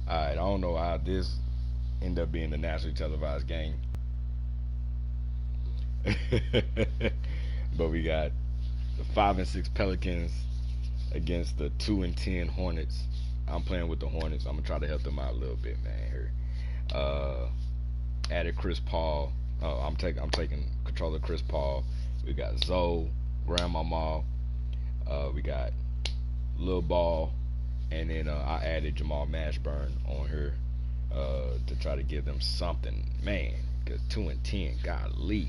All right, I don't know how this ended up being the nationally televised game. But we got the 5-6 Pelicans against the 2-10 Hornets. I'm playing with the Hornets. I'm gonna try to help them out a little bit, man. Here, added Chris Paul. I'm taking control of Chris Paul. We got Zoe, Grandmama. We got Lil Ball, and then I added Jamal Mashburn on here to try to give them something, man. Cause 2-10, golly.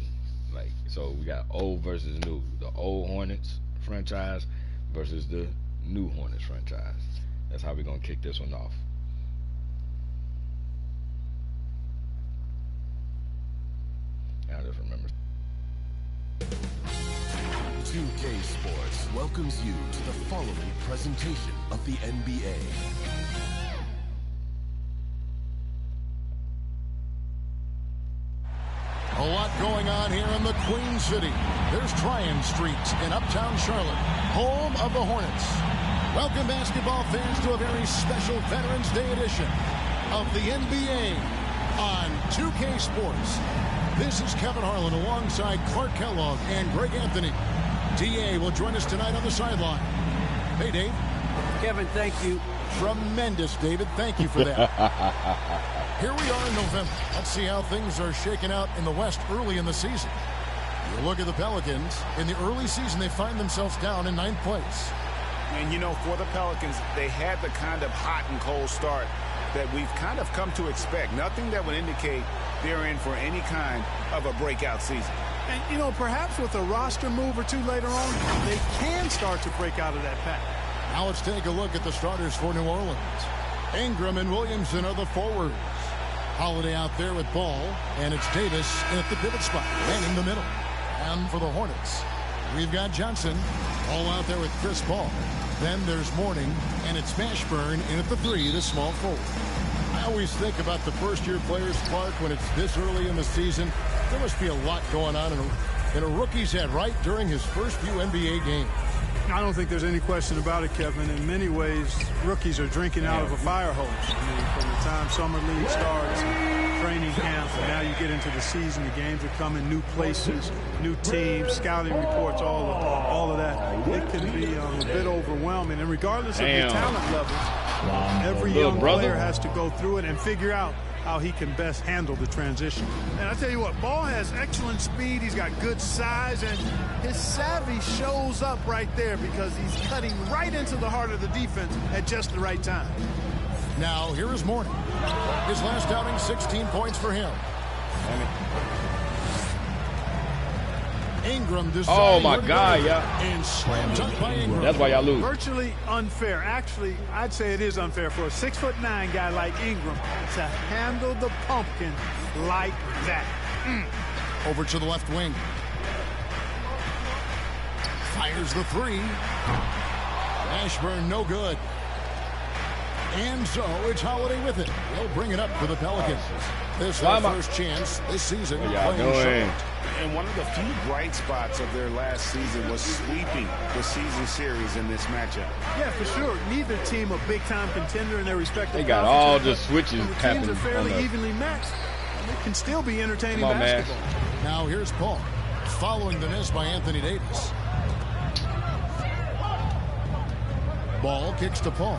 Like, so we got old versus new. The old Hornets franchise versus the new Hornets franchise. That's how we're gonna kick this one off. I just remember. 2K Sports welcomes you to the following presentation of the NBA. A lot going on here in the Queen City. There's Tryon Street in Uptown Charlotte, home of the Hornets. Welcome, basketball fans, to a very special Veterans Day edition of the NBA on 2K Sports. This is Kevin Harlan alongside Clark Kellogg and Greg Anthony. DA will join us tonight on the sideline. Hey, Dave. Kevin, thank you. Tremendous, David. Thank you for that. Here we are in November. Let's see how things are shaking out in the West early in the season. You look at the Pelicans. In the early season, they find themselves down in 9th place. And, you know, for the Pelicans, they had the kind of hot and cold start that we've kind of come to expect. Nothing that would indicate they're in for any kind of a breakout season. And, you know, perhaps with a roster move or two later on, they can start to break out of that pack. Now let's take a look at the starters for New Orleans. Ingram and Williamson are the forwards. Holiday out there with ball, and it's Davis in at the pivot spot, manning the middle. And for the Hornets, we've got Johnson all out there with Chris Paul. Then there's Mourning, and it's Mashburn in at the 3, the small forward. I always think about the first-year players, Clark, when it's this early in the season. There must be a lot going on in a rookie's head right during his first few NBA games. I don't think there's any question about it, Kevin. In many ways, rookies are drinking out of a fire hose. I mean, from the time summer league starts, training camp, and now you get into the season, the games are coming, new places, new teams, scouting reports, all of that. It can be a bit overwhelming. And regardless of your talent levels, every young player has to go through it and figure out how he can best handle the transition. And I tell you what, Ball has excellent speed. He's got good size, and his savvy shows up right there because he's cutting right into the heart of the defense at just the right time. Now, here is Mourning. His last outing, 16 points for him. Ingram oh my God, yeah. And slam dunk by Ingram. That's why y'all lose. Virtually unfair. Actually, I'd say it is unfair for a 6'9" guy like Ingram to handle the pumpkin like that. Over to the left wing. Fires the 3. Mashburn, no good. And so it's Holiday with it. They'll bring it up for the Pelicans. This is their first chance this season. And one of the few bright spots of their last season was sweeping the season series in this matchup. Yeah, for sure. Neither team a big-time contender in their respective They got all the switches happening. Teams are fairly evenly matched. It can still be entertaining basketball. Man. Now here's Paul, following the miss by Anthony Davis. Ball kicks to Paul.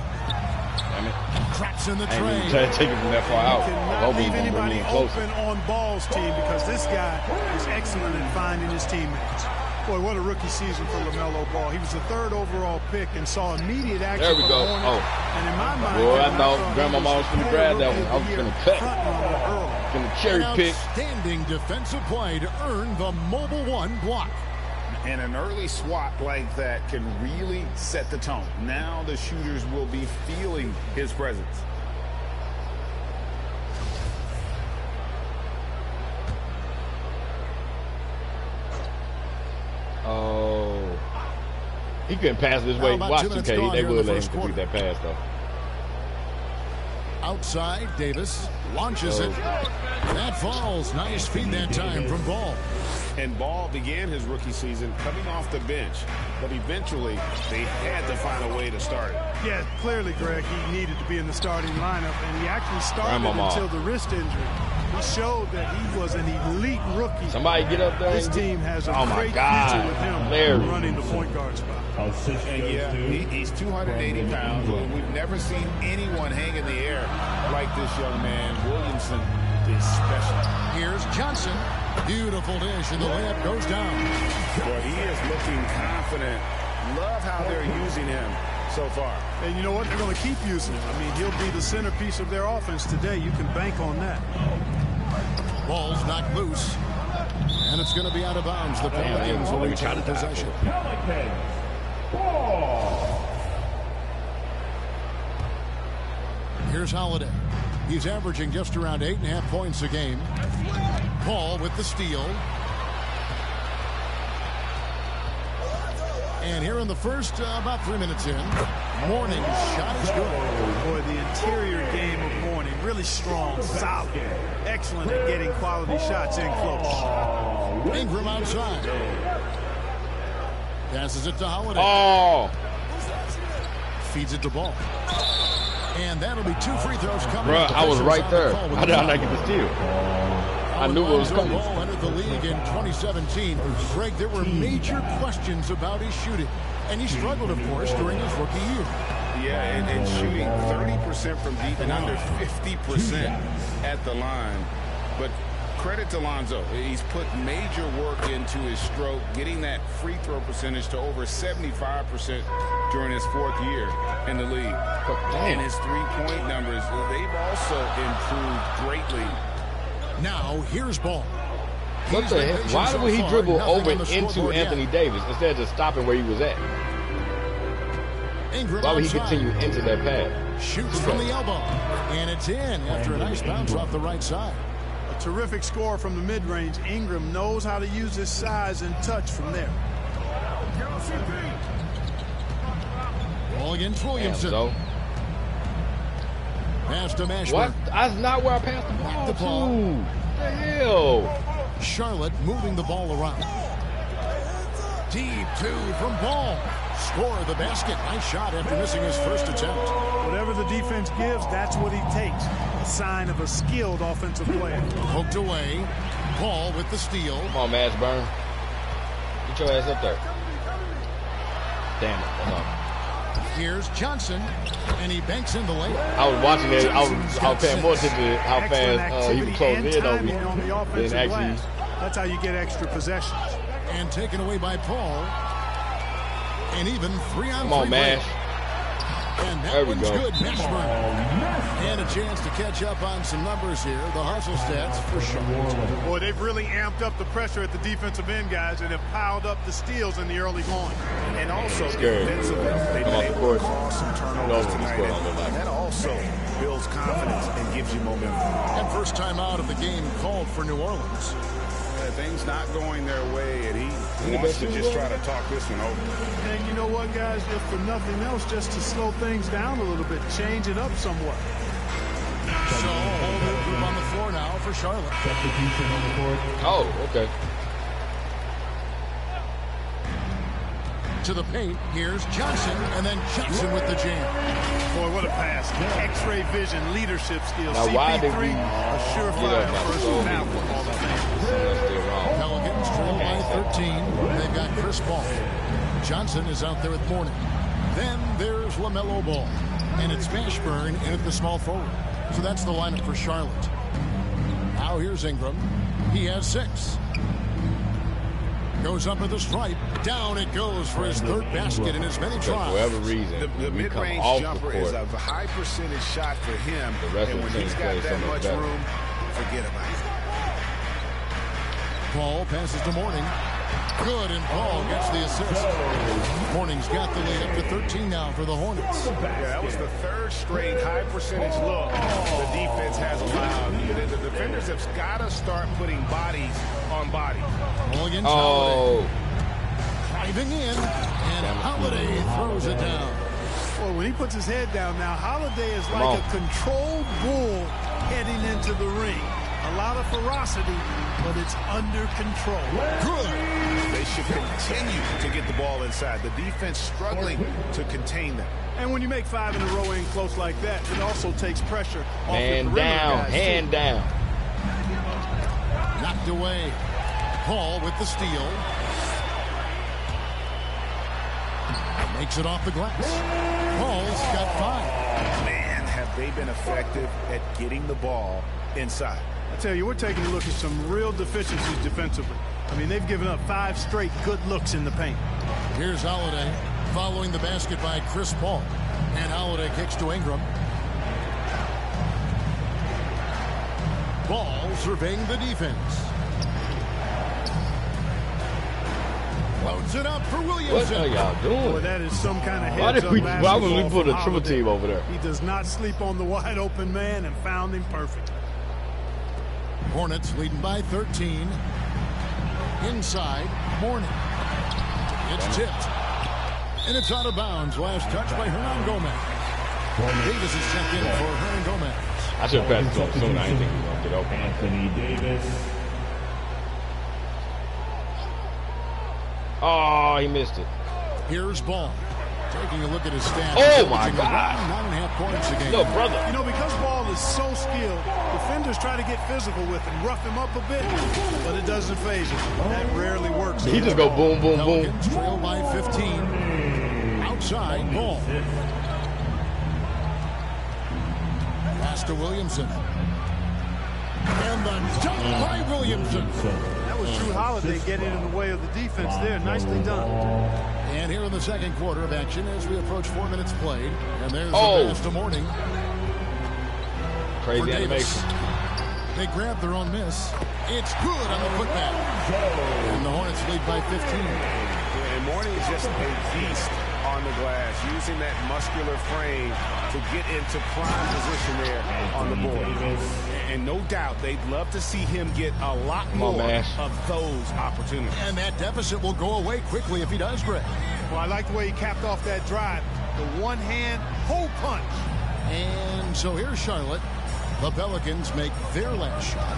Traps in the tray. Try to take it from that far out. Cannot leave anybody open on Ball's team because this guy is excellent at finding his teammates. Boy, what a rookie season for LaMelo Ball. He was the 3rd overall pick and saw immediate action. There we go. And in my mind, boy, I thought Grandmama was going to grab that one. I was going to cut. Going to cherry pick. Outstanding defensive play to earn the Mobile 1 block. And an early swat like that can really set the tone. Now the shooters will be feeling his presence. Oh. He couldn't pass this way. Watch 2K. They would let him complete that pass, though. Outside, Davis launches it. That falls. Nice feed that time from Ball. And Ball began his rookie season coming off the bench, but eventually they had to find a way to start it. Yeah, clearly, Greg, he needed to be in the starting lineup, and he actually started until the wrist injury. He showed that he was an elite rookie. Somebody get up there. This team has a great future with him running the point guard spot. And yeah, he's 280 pounds. We've never seen anyone hang in the air like this young man. Williamson is special. Here's Johnson. Beautiful dish, and the layup goes down. Boy, he is looking confident. Love how they're using him so far. And you know what? They're going to keep using him. I mean, he'll be the centerpiece of their offense today. You can bank on that. Ball's knocked loose, and it's going to be out of bounds. The Pelicans will retain possession. Here's Holiday. He's averaging just around 8.5 points a game. Ball with the steal. And here in the first, about 3 minutes in, Mourning's shot is good. Boy, the interior game of Mourning, really strong, solid, excellent at getting quality shots in close. Ingram outside. Passes it to Holiday. Oh! Feeds it to Ball. And that'll be 2 free throws coming. Bro, I was right there. How did I not get the steal? I knew it was coming. Ball entered the league in 2017. Greg, there were major questions about his shooting. And he struggled, of course, during his rookie year. Yeah, and shooting 30% from deep and under 50% at the line. But credit to Lonzo. He's put major work into his stroke, getting that free throw percentage to over 75% during his 4th year in the league. And his three-point numbers, they've also improved greatly. Now, here's Ball. What the heck? Why would he dribble over into Anthony Davis instead of just stopping where he was at? Why would he continue into that pass? Shoots from the elbow. And it's in after a nice bounce off the right side. A terrific score from the mid-range. Ingram knows how to use his size and touch from there. Ball against Williamson. Pass to Mashburn. What? That's not where I passed the ball. The ball. What the hell? Charlotte moving the ball around. Deep 2 from Ball. Score the basket. Nice shot after missing his first attempt. Whatever the defense gives, that's what he takes. A sign of a skilled offensive player. Hooked away. Ball with the steal. Come on, Mashburn. Get your ass up there. Damn it. Come on. Here's Johnson, and he banks in the layup. I was watching it. I was paying more attention to how fast he was closing in on me than actually. That's how you get extra possessions. And taken away by Paul. And even 3 on 3. Come on, Mash. And that one's good. Mashburn. And a chance to catch up on some numbers here. The hustle stats for sure. Boy, they've really amped up the pressure at the defensive end, guys, and have piled up the steals in the early going. And also defensively, they've been able to cause some turnovers tonight. And that also builds confidence and gives you momentum. And first time out of the game called for New Orleans. Things not going their way, and he wants to just try to talk this one over. And you know what, guys? If for nothing else, just to slow things down a little bit, change it up somewhat. So, whole new group on the floor now for Charlotte. Substitution on the court. Oh, okay. To the paint, here's Johnson, and then Johnson with the jam. Boy, what a pass. X-ray vision, leadership skills. Now, why did we a surefire first down football Pelicans trail by 13. They've got Chris Ball. Johnson is out there with Mourning. Then there's LaMelo Ball. And it's Mashburn in at the small forward. So that's the lineup for Charlotte. Now here's Ingram. He has 6. Goes up at the stripe. Down it goes for his 3rd basket in as many tries. For whatever reason, the mid-range jumper is a high percentage shot for him. And when he's got that much room, forget about it. Paul passes to Mourning. Good, and Paul gets the assist. Mourning's got the lead up to 13 now for the Hornets. Yeah, that was the 3rd straight high percentage look the defense has allowed. The defenders have got to start putting bodies on bodies. Ball against Holiday. Driving in, and Holiday throws it down. Well, when he puts his head down now, Holiday is like a controlled bull heading into the ring. A lot of ferocity, but it's under control. Good. They should continue to get the ball inside. The defense struggling to contain them. And when you make 5 in a row in close like that, it also takes pressure off Man your perimeter down, guys, hand too. down. Knocked away. Paul with the steal. Makes it off the glass. Paul's got 5. Man, have they been effective at getting the ball inside. I tell you, we're taking a look at some real deficiencies defensively. I mean, they've given up 5 straight good looks in the paint. Here's Holiday following the basket by Chris Paul. And Holiday kicks to Ingram. Ball surveying the defense. Loads it up for What Williamson. are y'all doing? Boy, that is some kind of Why heads did we? up Why would we basketball put a from triple Holiday. team over there? He does not sleep on the wide open man and found him perfect. Hornets leading by 13. Inside, Mourning. It's tipped. And it's out of bounds. Last touch by Hernan Gomez. Davis is checked in for Hernan Gomez. I should have passed it to him soon. I didn't think he was going to get open. Anthony Davis. Oh, he missed it. Here's Ball. Taking a look at his stats. Oh, my Averaging God. around 9.5 points a game. Yo, brother. You know, because Ball is so skilled, defenders try to get physical with him, rough him up a bit, but it doesn't phase him. That rarely works. He just go boom, boom, boom. Pelicans trail by 15. Outside, Ball. Pass to Williamson. And the dunk by Williamson. That was Drew Holiday getting in the way of the defense there. Nicely done. And here in the second quarter of action as we approach 4 minutes played. And there's Oh. the pass to Mourning. Crazy For Davis. animation. They grab their own miss. It's good on the putback. And the Hornets lead by 15. And Mourning is just a beast on the glass, using that muscular frame to get into prime position there on the board. And no doubt they'd love to see him get a lot Come on, more man. of those opportunities. And that deficit will go away quickly if he does, Greg. Well, I like the way he capped off that drive. The one-hand hole punch. And so here's Charlotte. The Pelicans make their last shot.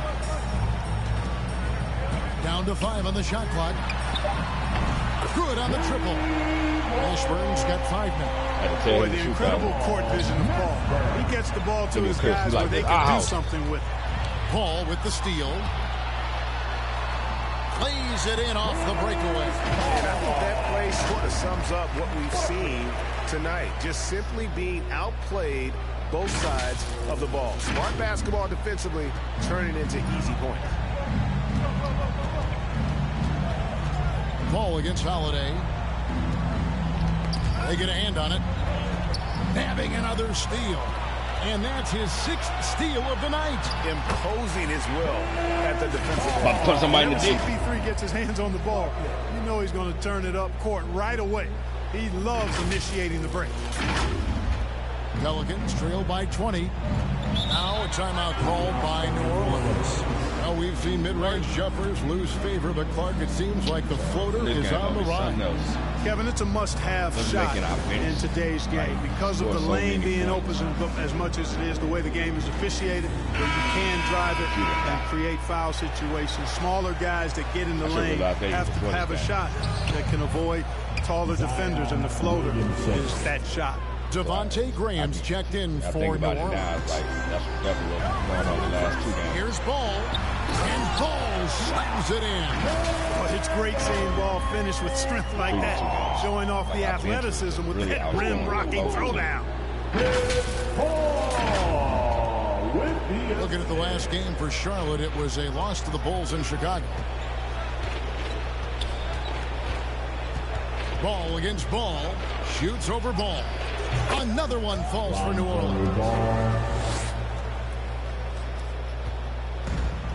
Down to 5 on the shot clock. Good on the triple. Ashburn's got 5 now. I had to tell Boy, him to the shoot incredible that. court vision of Paul. He gets the ball to Look at his Chris, guys he's where like they this. can Ow. do something with it. Paul with the steal. Plays it in off the breakaway. And I think that play sort of sums up what we've seen tonight. Just simply being outplayed both sides of the ball. Smart basketball defensively, turning into easy points. Ball against Holiday. They get a hand on it. Nabbing another steal. And that's his 6th steal of the night. Imposing his will at the defensive About to put somebody in the Whenever deep. CP3 gets his hands on the ball, you know he's going to turn it up court right away. He loves initiating the break. Pelicans trail by 20. Now a timeout called by New Orleans. Well, we've seen mid-range jumpers lose favor, but Clark, it seems like the floater This is game on the gonna be something rise. else. Kevin, it's a must-have Doesn't shot make it in obvious. today's game because of Score the so lane many being points. open as much as it is the way the game is officiated, where you can drive it and create foul situations. Smaller guys that get in the I should lane realize they have to use the have a point shot that can avoid taller defenders, and the floater is that shot. Devontae Graham's checked in I for think New about it now. Orleans. It's like that's definitely what's going on the last 2 games. Here's Ball. And Ball slams it in. But it's great seeing Ball finish with strength like that, showing off the athleticism with Really that rim-rocking throwdown. Looking at the last game for Charlotte, it was a loss to the Bulls in Chicago. Ball against Ball. Shoots over Ball. Another one falls for New Orleans.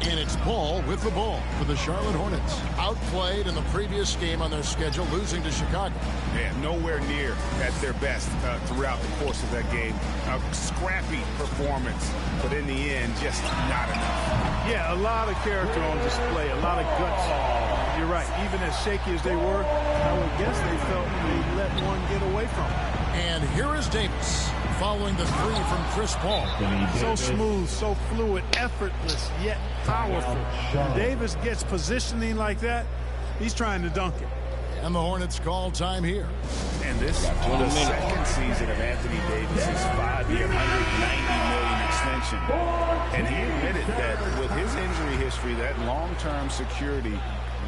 And it's Ball with the ball for the Charlotte Hornets. Outplayed in the previous game on their schedule, losing to Chicago. Yeah, nowhere near at their best throughout the course of that game. A scrappy performance, but in the end, just not enough. Yeah, a lot of character on display, a lot of guts. You're right. Even as shaky as they were, I would guess they felt they let one get away from them. And here is Davis following the three from Chris Paul. So smooth, so fluid, effortless, yet powerful. When Davis gets positioning like that, he's trying to dunk it. And the Hornets call time here. And this is the second season of Anthony Davis's 5-year, $190 million extension. And he admitted that with his injury history, that long-term security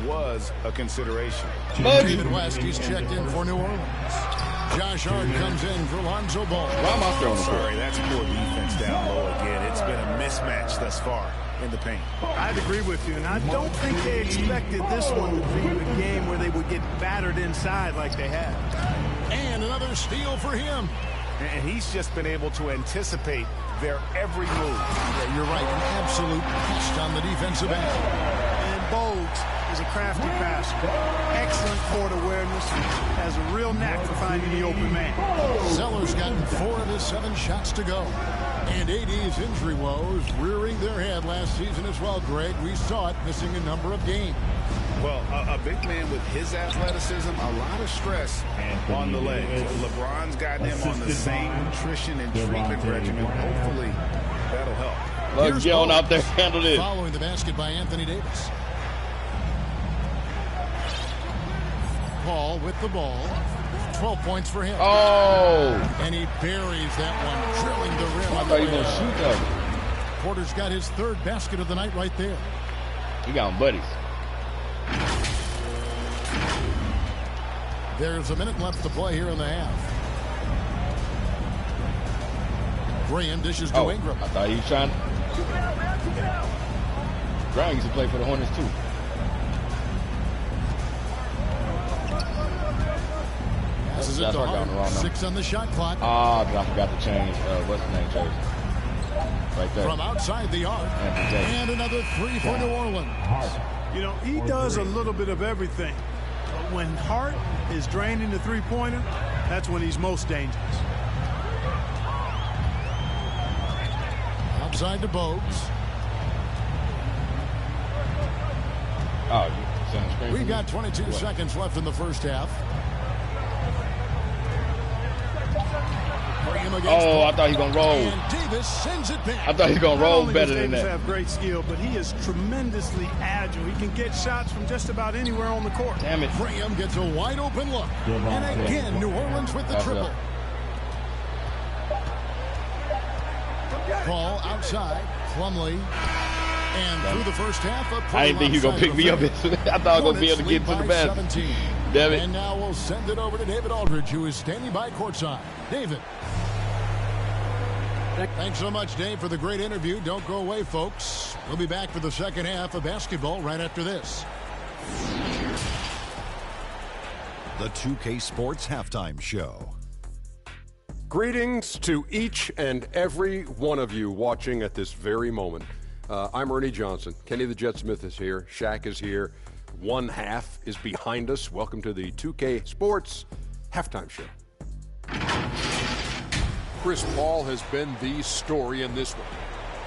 was a consideration. David West, he's checked in for New Orleans. Josh Hart comes in for Lonzo Ball. Why am I throwing the Sorry, that's poor defense down low again. It's been a mismatch thus far in the paint. I'd agree with you, and I don't think they expected this one to be a game where they would get battered inside like they have. And another steal for him. And he's just been able to anticipate their every move. Yeah, you're right, an absolute pest on the defensive end. And Bogues is a crafty passer. Excellent court awareness. Has a real knack for finding the open man. Zeller's gotten 4 of his 7 shots to go. And AD's injury woes rearing their head last season as well, Greg. We saw it missing a number of games. Well, a big man with his athleticism, a lot of stress on the legs. LeBron's got him on the same nutrition and treatment regimen. Hopefully, that'll help. Let's get on out there, handle this. Following the basket by Anthony Davis. Paul with the ball. 12 points for him. Oh! And he buries that one, drilling the rim. I thought he was going to shoot that. Porter's got his 3rd basket of the night right there. He got him buddies. There's a minute left to play here in the half. Graham dishes to Ingram. I thought he was trying. Graham used to play for the Hornets too. Passes it to Hart. 6 on the shot clock. I forgot to change. What's the name, jersey? Right there. From outside the arc. And another 3 for New Orleans. You know, he does a little bit of everything. But when Hart is draining the three-pointer, that's when he's most dangerous. Outside to Bogues. Oh, we've got 22 seconds left in the first half. Oh, I thought he was going to roll. And Davis sends it back. I thought he was going to roll better than Davis that. Have great skill, but he is tremendously agile. He can get shots from just about anywhere on the court. Damn it. Graham gets a wide open look. And again, New Orleans with the triple. Paul outside. Plumlee. And through the first half, I didn't think he was going to pick me up. I thought I was going to be able to get to the basket. Damn it. And now we'll send it over to David Aldridge, who is standing by courtside. David. Thanks so much, Dave, for the great interview. Don't go away, folks. We'll be back for the second half of basketball right after this. The 2K Sports Halftime Show. Greetings to each and every one of you watching at this very moment. I'm Ernie Johnson. Kenny the Jet Smith is here. Shaq is here. One half is behind us. Welcome to the 2K Sports Halftime Show. Chris Paul has been the story in this one.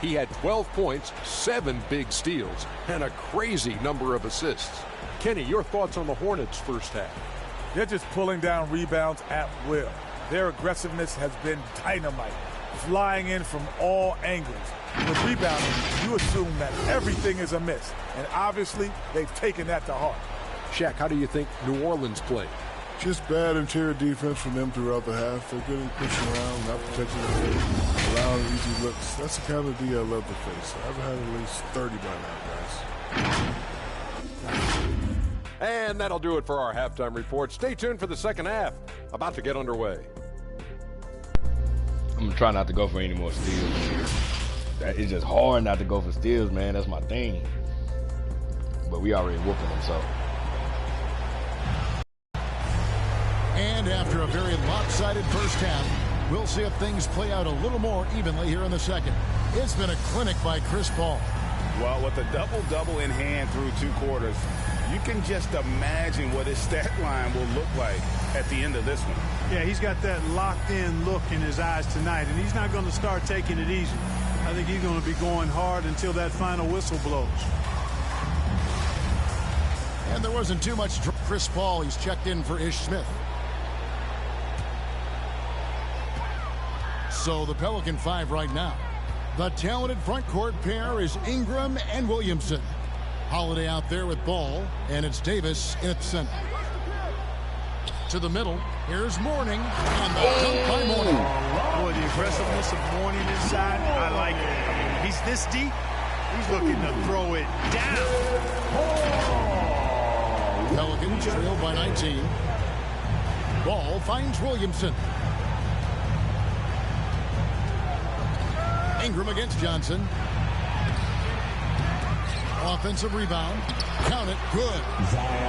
He had 12 points, 7 big steals, and a crazy number of assists. Kenny, your thoughts on the Hornets' first half? They're just pulling down rebounds at will. Their aggressiveness has been dynamite, flying in from all angles. With rebounding, you assume that everything is a miss, and obviously they've taken that to heart. Shaq, how do you think New Orleans played? Just bad interior defense from them throughout the half. They're getting pushing around, not protecting the paint, allowing easy looks. That's the kind of D I love to face. I've had at least 30 by now, guys. And that'll do it for our halftime report. Stay tuned for the second half. About to get underway. I'm going to try not to go for any more steals. It's just hard not to go for steals, man. That's my thing. But we already whooping them, so. And after a very lopsided first half, we'll see if things play out a little more evenly here in the second. It's been a clinic by Chris Paul. Well, with a double-double in hand through 2 quarters, you can just imagine what his stat line will look like at the end of this one. Yeah, he's got that locked-in look in his eyes tonight, and he's not going to start taking it easy. I think he's going to be going hard until that final whistle blows. And there wasn't too much. Chris Paul, he's checked in for Ish Smith. So the Pelican 5 right now. The talented front court pair is Ingram and Williamson. Holiday out there with ball, and it's Davis in at the center. To the middle, here's Mourning, and the dunk by Mourning. Boy, the aggressiveness of Mourning inside, I like it. I mean, he's this deep, he's looking to throw it down. Pelicans trail by 19. Ball finds Williamson. Ingram against Johnson. Offensive rebound. Count it. Good.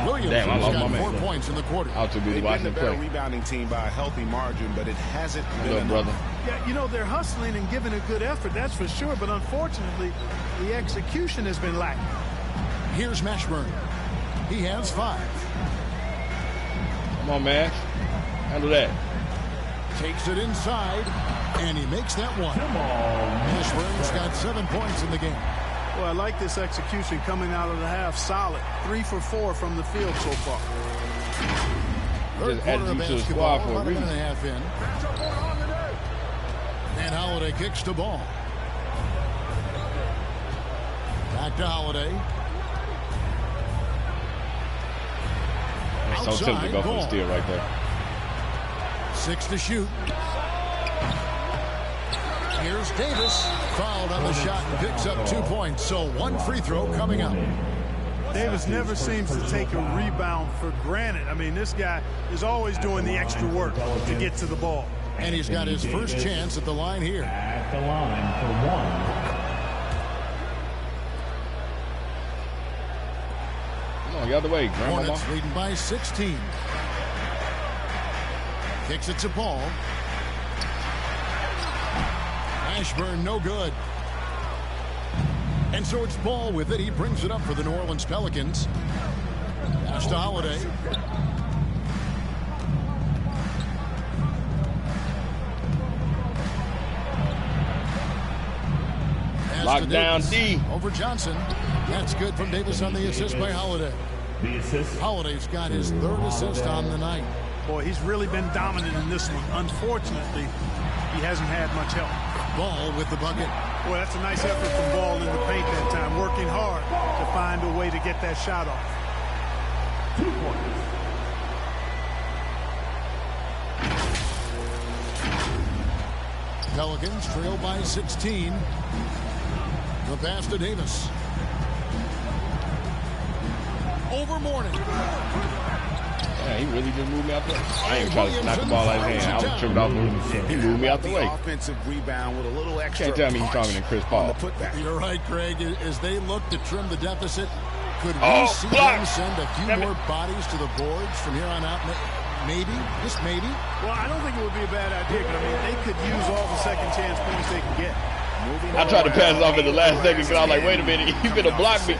Williamson's got 4 points in the quarter. They've been the better rebounding team by a healthy margin, but it hasn't been enough. Brother. Yeah, you know, they're hustling and giving a good effort, that's for sure, but unfortunately, the execution has been lacking. Here's Mashburn. He has 5. Come on, man. Handle that. Takes it inside, and he makes that one. Mashburn's got 7 points in the game. Well, I like this execution coming out of the half. Solid. 3 for 4 from the field so far. Third quarter of basketball, about a minute and a half in. And Holiday kicks the ball. Back to Holiday. So tempted to go for the steal right there. 6 to shoot. Here's Davis. Fouled on the shot and picks up 2 points. So 1 free throw coming up. Davis never seems to take a rebound for granted. I mean, this guy is always doing the extra work to get to the ball. And he's got his first chance at the line here. At the line for 1. Come on, the other way, Grandma. Hornets leading by 16. Kicks it to Ball. Mashburn, no good. And so it's Ball with it. He brings it up for the New Orleans Pelicans. Pass to Holiday. Lock down D. Over Johnson. That's good from Davis on the assist by Holiday. The assist. Holiday's got his 3rd assist on the night. Boy, he's really been dominant in this one. Unfortunately, he hasn't had much help. Ball with the bucket. Boy, that's a nice effort from Ball in the paint that time. Working hard to find a way to get that shot off. 2 points. Pelicans trail by 16. The pass to Davis. Over Mourning. Yeah, he really just moved me out there. I ain't trying to knock the ball out of his hand. I was tripped off. He moved me out the way. Offensive rebound with a little extra. Can't tell me he's stronger than Chris Paul. You're right, Craig. As they look to trim the deficit, could we see them send a few more bodies to the boards from here on out? Maybe, just maybe. Well, I don't think it would be a bad idea, but I mean, they could use all the second chance points they can get. I tried to pass it off in the last second because I was like, wait a minute, he's going to block me.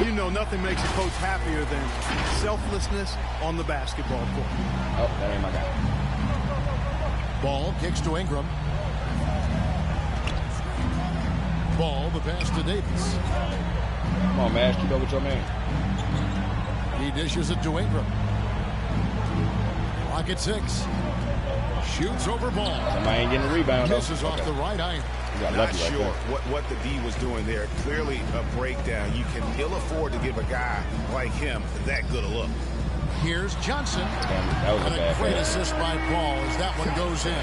You know, nothing makes a coach happier than selflessness on the basketball court. Oh, that ain't my guy. Ball kicks to Ingram. Ball, the pass to Davis. Come on, man, keep up with your man. He dishes it to Ingram. Clock at 6. Shoots over Ball. Somebody ain't getting a rebound. Misses off the right iron. Not sure what the D was doing there. Clearly a breakdown. You can ill afford to give a guy like him that good a look. Here's Johnson. That was and a great assist by Ball as that one goes in.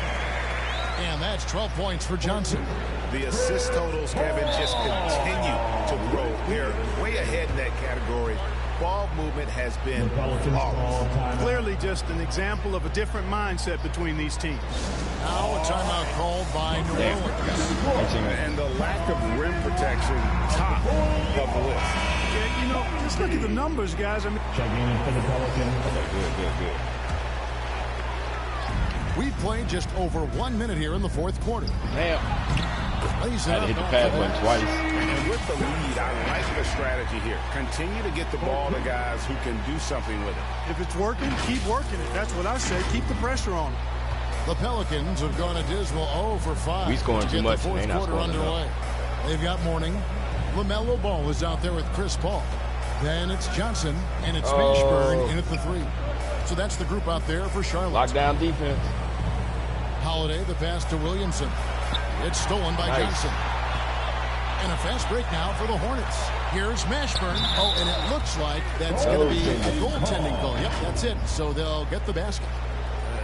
And that's 12 points for Johnson. The assist totals, Kevin, just continue to grow. They're way ahead in that category. Ball movement has been flawless. Clearly just an example of a different mindset between these teams. Now a timeout called by New Orleans. And the lack of rim protection, top of the list. Yeah, you know, just look at the numbers, guys. I mean, checking in for the Pelicans. Good. We've played just over 1 minute here in the 4th quarter. Damn. I had to hit the pass button twice. And with the lead, I like the strategy here. Continue to get the ball to guys who can do something with it. If it's working, keep working it. That's what I say. Keep the pressure on them. The Pelicans have gone a dismal 0 for 5. We scoring too much. The 4th quarter underway. They've got Mourning. LaMelo Ball is out there with Chris Paul. Then it's Johnson, and it's Mashburn in at the 3. So that's the group out there for Charlotte. Lockdown defense. Holiday, the pass to Williamson. It's stolen by Johnson. And a fast break now for the Hornets. Here's Mashburn. Oh, and it looks like that's going to be a goaltending call. Yep, that's it. So they'll get the basket.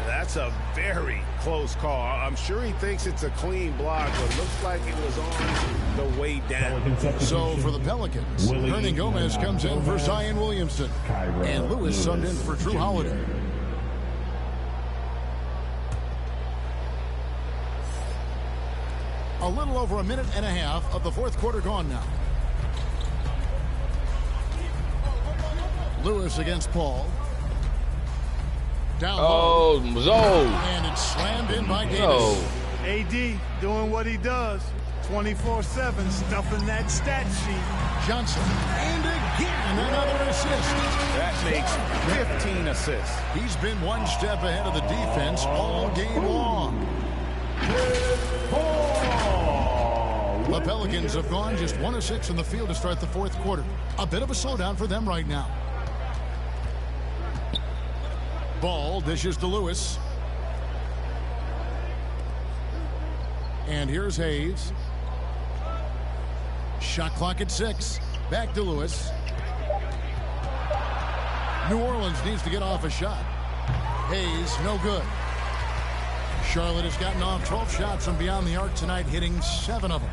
That's a very close call. I'm sure he thinks it's a clean block, but looks like it was on the way down. So for the Pelicans, Hernan Gomez comes in for Zion Williamson. And Lewis subbed in for Drew Holiday. A little over a minute and a half of the fourth quarter gone now. Lewis against Paul. Down low. Oh, Zoe. And it's slammed in by Davis. AD doing what he does. 24/7, stuffing that stat sheet. Johnson. And again, another assist. That makes 15 assists. He's been one step ahead of the defense all game long. The Pelicans have gone just 1 of 6 in the field to start the fourth quarter. A bit of a slowdown for them right now. Ball dishes to Lewis. And here's Hayes. Shot clock at 6. Back to Lewis. New Orleans needs to get off a shot. Hayes, no good. Charlotte has gotten off 12 shots from beyond the arc tonight, hitting 7 of them.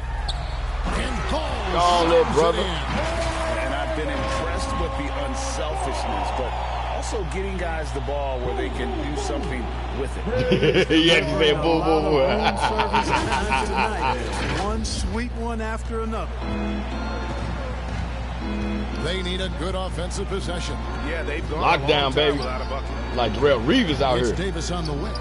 And Oh, little brother. And I've been impressed with the unselfishness, but also getting guys the ball where they can do something with it. Yeah, he's saying boom, boom, Room service time tonight. One sweet one after another. they need a good offensive possession. Yeah, they've gone Lockdown, baby. Like Darrell Reeves out It's here. Davis on the wing.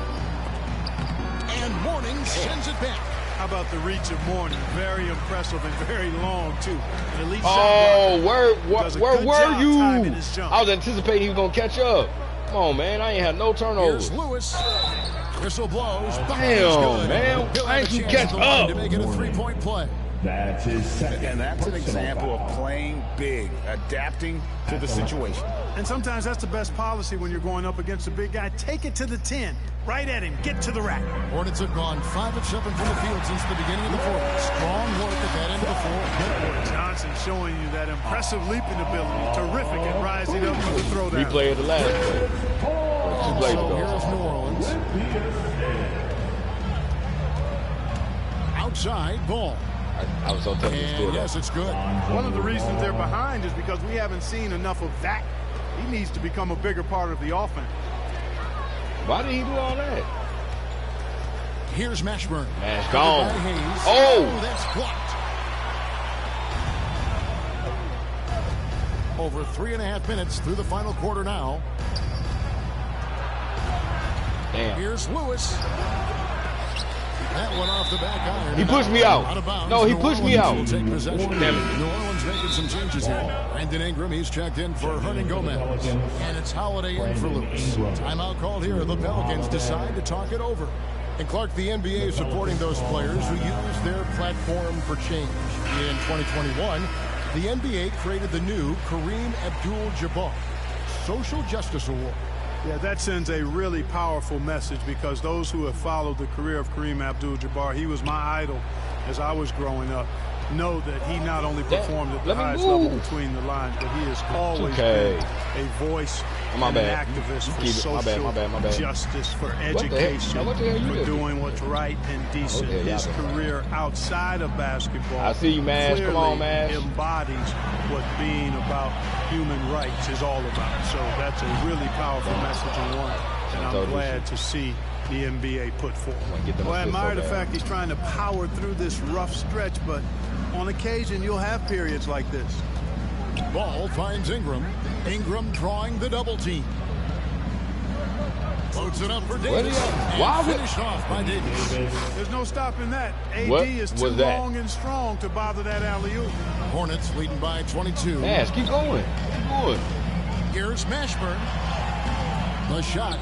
And Mourning sends it back. How about the reach of Mourning? Very impressive and very long, too. An elite Oh, does a where good were job you? timing his jump. I was anticipating he was going to catch up. Come on, man. I ain't had no turnovers. Here's Lewis. Whistle blows. Damn, man. He'll I have ain't a you chance catch at the line up. to make it a three-point play. That's his second. And that's an personal example foul. of playing big, adapting to the situation. And sometimes that's the best policy when you're going up against a big guy. Take it to the 10. Right at him. Get to the rack. Hornets have gone 5 of 7 from the field since the beginning of the fourth. Strong work at that end of the floor. Johnson showing you that impressive leaping ability. Terrific at rising up to the throwdown. Replay of the last play. Two plays So ago. here's New Orleans. Outside ball. I was so tempted to steal And that. yes, it's good. One of the reasons they're behind is because we haven't seen enough of that. He needs to become a bigger part of the offense. Why did he do all that? Here's Mashburn. Mash gone. By Hayes. Oh! That's blocked. Over 3.5 minutes through the final quarter now. Damn. Here's Lewis. That one off the back iron. He pushed me out. Out of bounds. No, he New pushed me Orleans out. will take possession. Damn it. New Orleans making some changes here. Brandon Ingram, he's checked in for Hernan Gomez. And it's Holiday in for Lewis. Timeout called here. The Pelicans decide to talk it over. And Clark, the NBA is supporting those players who use their platform for change. In 2021, the NBA created the new Kareem Abdul-Jabbar Social Justice Award. Yeah, that sends a really powerful message because those who have followed the career of Kareem Abdul-Jabbar, he was my idol as I was growing up, know that he not only performed at the Let me highest move. level between the lines, but he has always Okay. been a voice My and bad. an activist for Keep it. social My bad. justice, for the heck? education, Now what the hell you for did? doing what's right and decent. Okay, His y'all been- career outside of basketball I see you, Mash. Come on, clearly Mash. embodies what being about human rights is all about. So that's a really powerful message and one that I'm glad to see the NBA put forth. get them Well, I assists admire so the bad. fact he's trying to power through this rough stretch, but on occasion you'll have periods like this. Ball finds Ingram. Ingram drawing the double team. Floats it up for Davis. And Why would- finished off by Davis. There's no stopping that. AD What is too was that? long and strong to bother that alley-oop. Hornets leading by 22. Mash, keep going. Keep going. Here's Mashburn. The shot,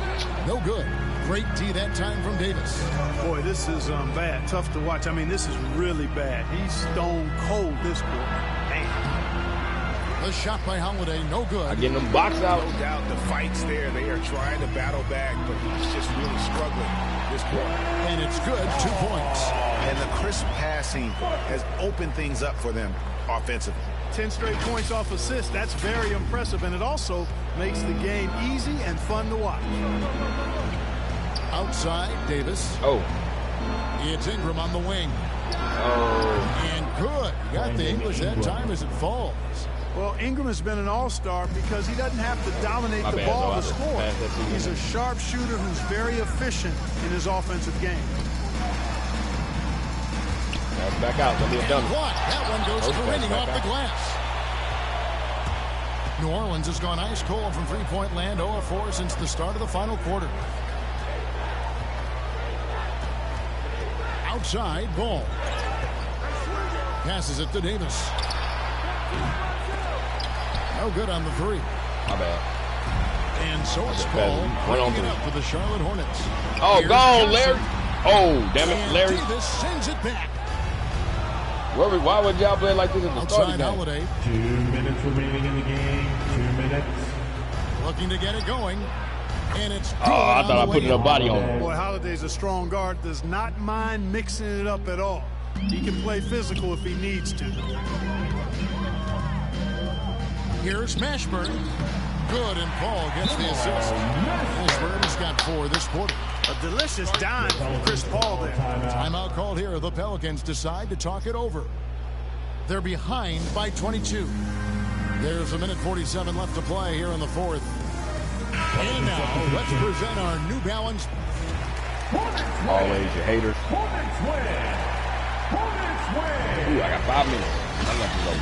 no good. Great D that time from Davis. Boy, this is bad. Tough to watch. I mean, this is really bad. He's stone cold this quarter. Damn. The shot by Holiday, no good. Getting them box out. No doubt the fight's there. They are trying to battle back, but he's just really struggling this quarter. And it's good, 2 points. And the crisp passing has opened things up for them offensively. 10 straight points off assists. That's very impressive, and it also makes the game easy and fun to watch. Outside, Davis. Oh. It's Ingram on the wing. Oh. And good. You got the English that time as it falls. Well, Ingram has been an all-star because he doesn't have to dominate the ball to score. He's a sharp shooter who's very efficient in his offensive game. That's back out. Don't be a dummy. That one goes careening off the glass. New Orleans has gone ice cold from three-point land, 0 of 4 since the start of the final quarter. Outside, Ball. Passes it to Davis. No good on the three. My bad. And so it's Paul bringing it up for the Charlotte Hornets. Oh, Here's gone, Johnson. Larry. Oh, damn it, And Larry. Davis sends it back. Why would y'all play like this at the start of the game? Holiday. 2 minutes remaining in the game. 2 minutes. Looking to get it going. And it's Oh, I thought I put a body on him. Boy, Holiday's a strong guard. Does not mind mixing it up at all. He can play physical if he needs to. Here's Mashburn. Good, and Paul gets the assist. Mashburn has got 4 this quarter. A delicious dime from Chris Paul there. Timeout called here. The Pelicans decide to talk it over. They're behind by 22. There's 1:47 left to play here in the fourth. And now, let's present our New Balance. Always your haters. Hornets win. Hornets win. Ooh, I got 5 minutes. I'm not to go.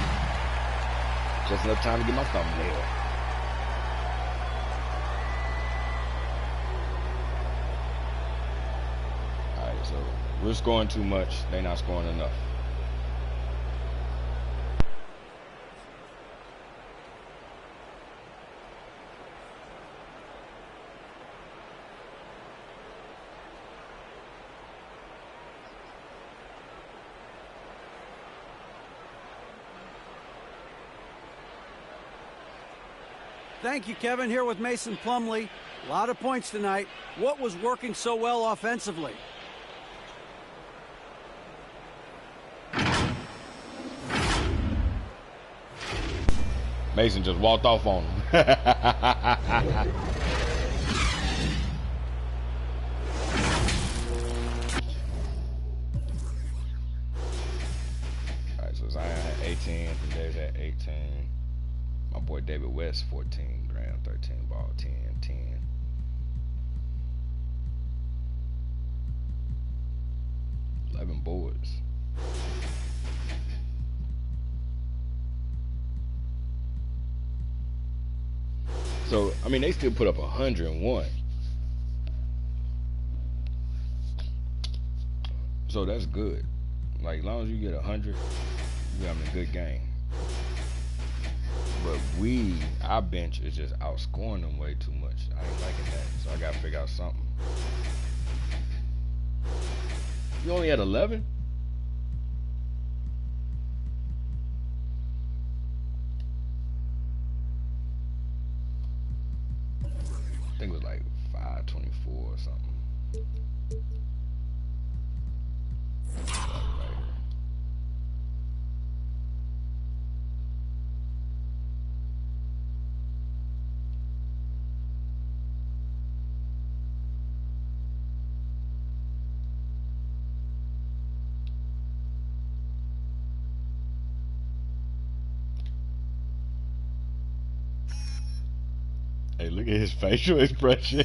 Just enough time to get my thumbnail. Alright, so we're scoring too much. They're not scoring enough. Thank you, Kevin. Here with Mason Plumlee. A lot of points tonight. What was working so well offensively? Mason just walked off on him. Alright, so Zion at 18, Davis at 18. My boy David West, 14, Graham, 13, Ball, 10, 10. Boards. So, I mean, they still put up 101. So that's good. Like, as long as you get 100, you're having a good game. But our bench is just outscoring them way too much. I ain't liking that. So I gotta figure out something. You only had 11? I think it was like 524 or something. Right here. Hey, look at his facial expression.